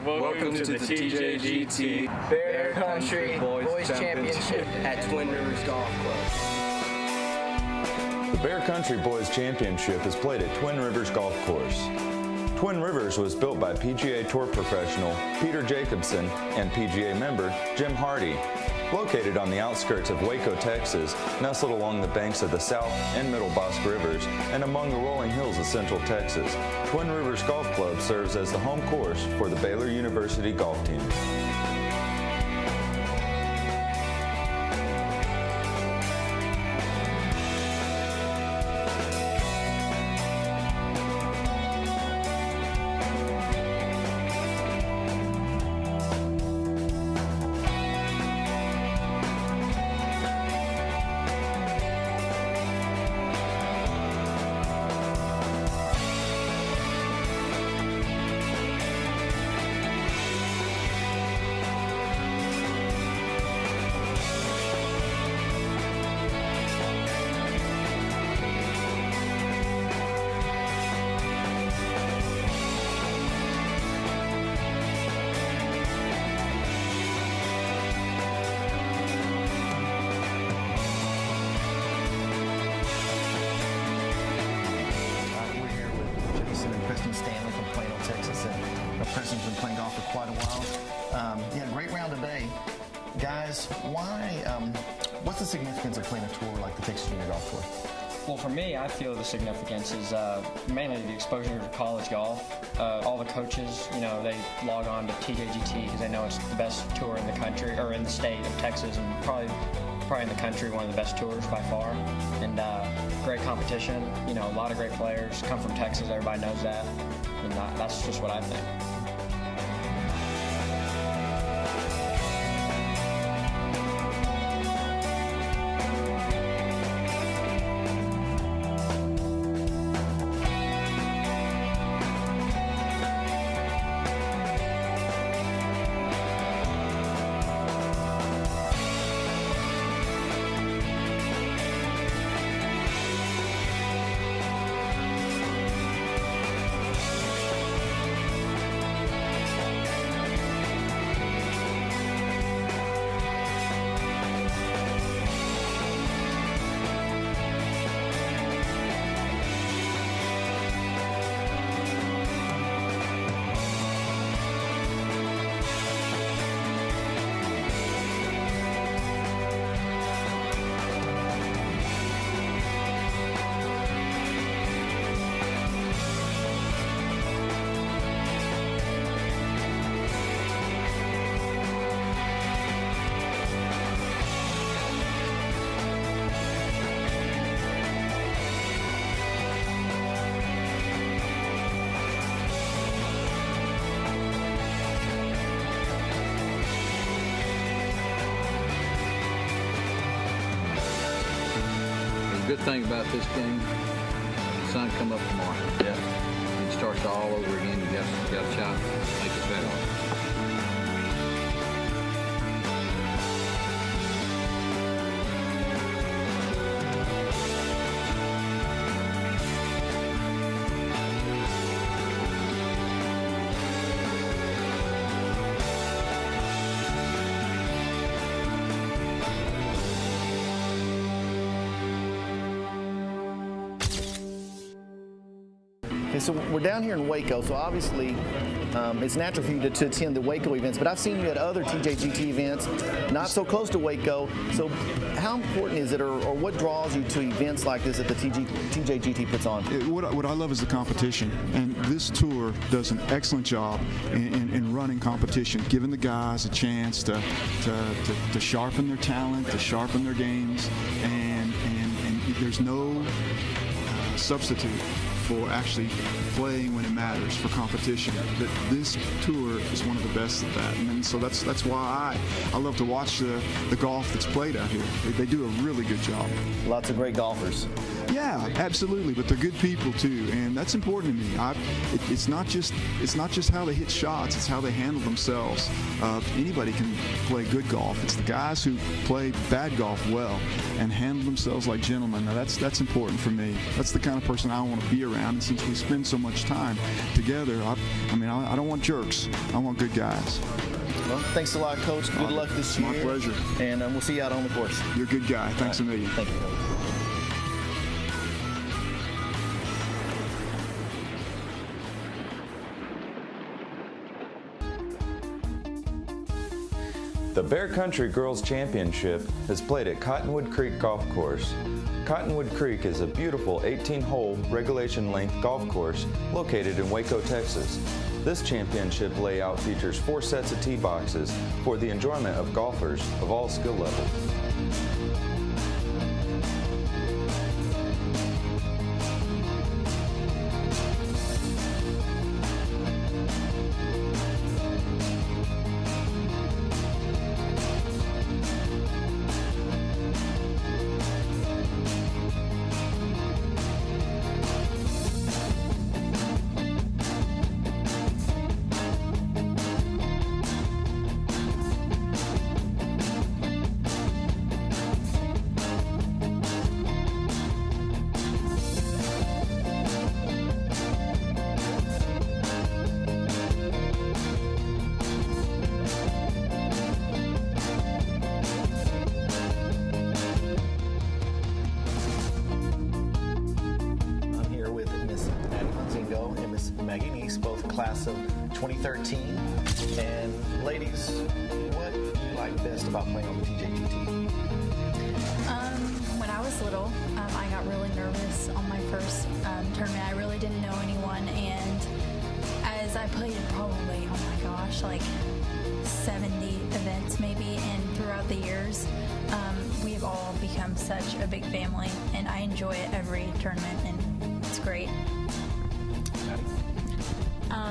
Welcome to the TJGT Bear Country Boys Championship at Twin Rivers Golf Club. The Bear Country Boys Championship is played at Twin Rivers Golf Course. Twin Rivers was built by PGA Tour professional Peter Jacobson and PGA member Jim Hardy. Located on the outskirts of Waco, Texas, nestled along the banks of the South and Middle Bosque Rivers, and among the rolling hills of Central Texas, Twin Rivers Golf Club serves as the home course for the Baylor University golf team. Preston's been playing golf for quite a while. Yeah, great round today. Guys, what's the significance of playing a tour like the Texas Junior Golf Tour? Well, for me, I feel the significance is mainly the exposure to college golf. All the coaches, they log on to TJGT because they know it's the best tour in the country, or in the state of Texas, and probably in the country, one of the best tours by far. And great competition. A lot of great players come from Texas. Everybody knows that, and that's just what I think. The good thing about this game, the sun come up tomorrow. Yeah. It starts all over again. You got a shot, make it better. Okay, so we're down here in Waco, so obviously it's natural for you to attend the Waco events, but I've seen you at other TJGT events, not so close to Waco. So how important is it, or what draws you to events like this that the TJGT puts on? What I love is the competition, and this tour does an excellent job in running competition, giving the guys a chance to sharpen their talent, to sharpen their games, and there's no substitute for actually playing when it matters, for competition. That this tour is one of the best at that, and so that's why I love to watch the golf that's played out here. They do a really good job. Lots of great golfers. Yeah, absolutely, but they're good people too, and that's important to me. It's not just how they hit shots; it's how they handle themselves. Anybody can play good golf. It's the guys who play bad golf well and handle themselves like gentlemen. Now that's important for me. That's the kind of person I want to be around. around. And since we spend so much time together, I don't want jerks. I want good guys. Well, thanks a lot, Coach. Good luck this year. My pleasure. And we'll see you out on the course. You're a good guy. Thanks a million. Thank you, Coach. The Bear Country Girls Championship is played at Cottonwood Creek Golf Course. Cottonwood Creek is a beautiful 18-hole regulation-length golf course located in Waco, Texas. This championship layout features 4 sets of tee boxes for the enjoyment of golfers of all skill levels. Class of 2013. And ladies, what do you like best about playing on the TJGT? When I was little, I got really nervous on my first tournament. I really didn't know anyone, and as I played probably, oh my gosh, like 70 events maybe, and throughout the years, we have all become such a big family, and I enjoy it every tournament, and it's great.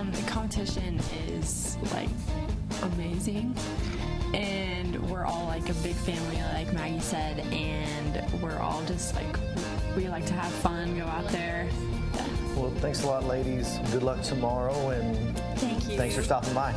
The competition is like amazing, and we're all like a big family, like Maggie said, and we're all just like, we like to have fun, go out there. Yeah. Well, thanks a lot, ladies. Good luck tomorrow, and thank you. Thanks for stopping by.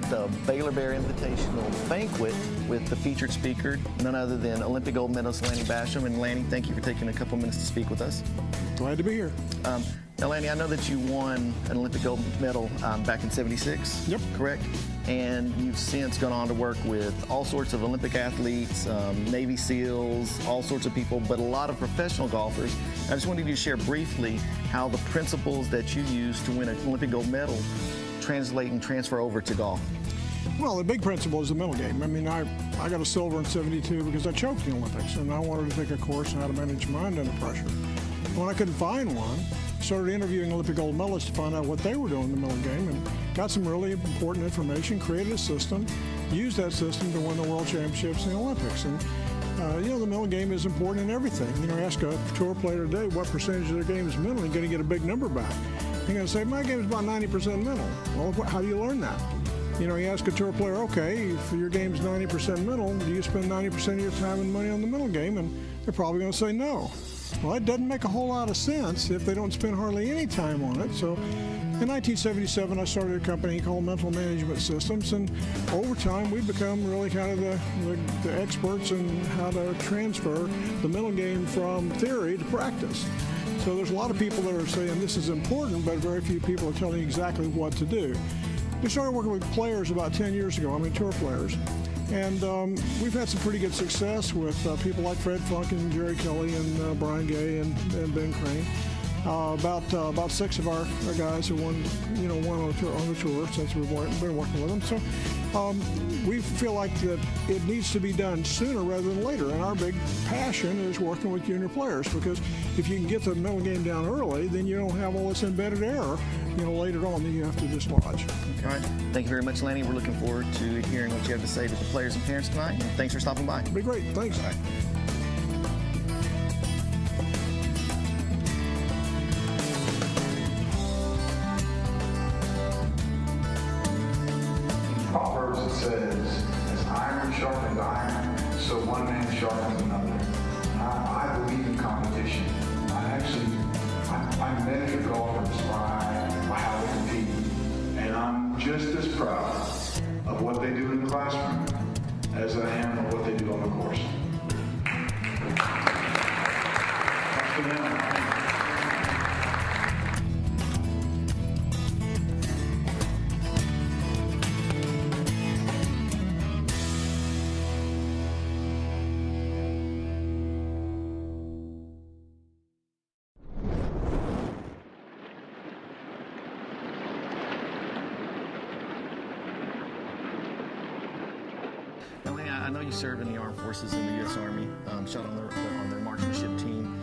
The Baylor Bear Invitational Banquet with the featured speaker, none other than Olympic gold medalist Lanny Basham. And Lanny, thank you for taking a couple minutes to speak with us. Glad to be here. Now, Lanny, I know that you won an Olympic gold medal back in '76. Yep. Correct? And you've since gone on to work with all sorts of Olympic athletes, Navy SEALs, all sorts of people, but a lot of professional golfers. I just wanted you to share briefly how the principles that you used to win an Olympic gold medal translate and transfer over to golf. Well, the big principle is the mental game. I mean, I got a silver in '72 because I choked in the Olympics, and I wanted to take a course on how to manage your mind under pressure. When I couldn't find one, I started interviewing Olympic gold medalists to find out what they were doing in the mental game, and got some really important information, created a system, use that system to win the World Championships and the Olympics. And the mental game is important in everything. Ask a tour player today what percentage of their game is mental, you're going to get a big number back. You're going to say, my game is about 90% mental. Well, how do you learn that? You ask a tour player, okay, if your game's 90% mental, do you spend 90% of your time and money on the mental game? And they're probably going to say no. Well, it doesn't make a whole lot of sense if they don't spend hardly any time on it. So in 1977, I started a company called Mental Management Systems, and over time, we've become really kind of the experts in how to transfer the mental game from theory to practice. So there's a lot of people that are saying this is important, but very few people are telling you exactly what to do. We started working with players about 10 years ago, tour players. And we've had some pretty good success with people like Fred Funk and Jerry Kelly and Brian Gay and Ben Crane. About 6 of our guys have won on the tour since we've been working with them. So we feel like that it needs to be done sooner rather than later. And our big passion is working with junior players, because if you can get the mental game down early, then you don't have all this embedded error, later on that you have to dislodge. All right. Thank you very much, Lanny. We're looking forward to hearing what you have to say to the players and parents tonight. And thanks for stopping by. It'll be great. Thanks. All right. Proverbs says, as iron sharpens iron, so one man sharpens another. And I believe in competition. I measure golfers by how they compete. And I'm just as proud of what they do in the classroom as I am of what they do on the course. That's for them. I know you served in the Armed Forces in the U.S. Army, shot on their marksmanship team.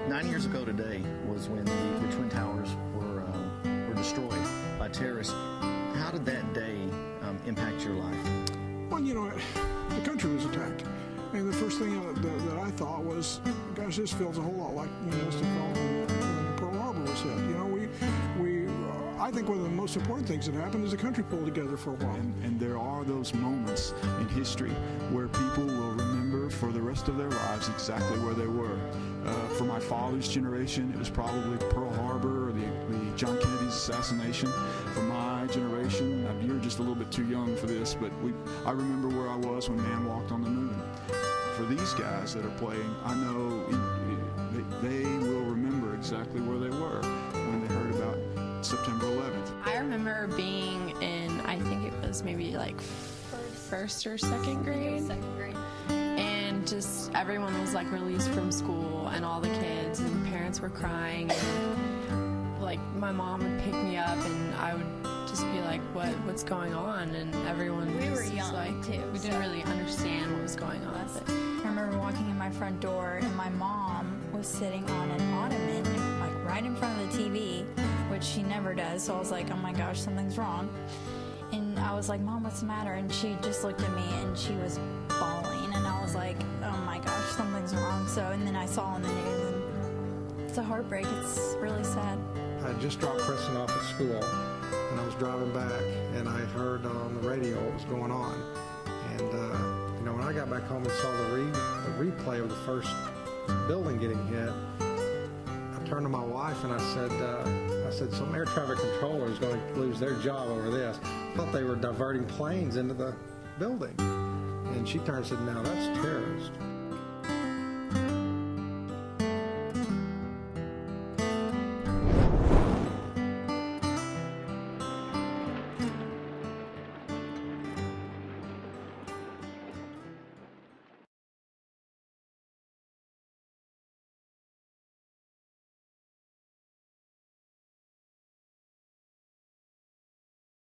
9 years ago today was when the Twin Towers were destroyed by terrorists. How did that day impact your life? Well, the country was attacked. And the first thing that I thought was, gosh, this feels a whole lot like this felt when Pearl Harbor was hit. I think one of the most important things that happened is the country pulled together for a while. And there are those moments in history where people will remember for the rest of their lives exactly where they were. For my father's generation, it was probably Pearl Harbor or the John Kennedy's assassination. For my generation, you're just a little bit too young for this, but I remember where I was when man walked on the moon. For these guys that are playing, I know they will remember exactly where they were when they heard about September 11th. I remember being in, I think it was maybe like first or second grade. And just everyone was like released from school, and all the kids and parents were crying. And like my mom would pick me up, and I would just be like, what's going on? And everyone We was were young like, too. we didn't really understand what was going on. But I remember walking in my front door, and my mom was sitting on an ottoman, like right in front of the TV, which she never does. So I was like, oh my gosh, something's wrong. And I was like, Mom, what's the matter? And she just looked at me, and she was bawling. And I was like, oh my gosh, something's wrong. So, and then I saw on the news, and it's a heartbreak. It's really sad. I just dropped Preston off at school, and I was driving back, and I heard on the radio what was going on. And when I got back home and saw the replay of the first building getting hit, I turned to my wife and I said, some air traffic controller is going to lose their job over this. I thought they were diverting planes into the building. And she turned and said, no, that's terrorists.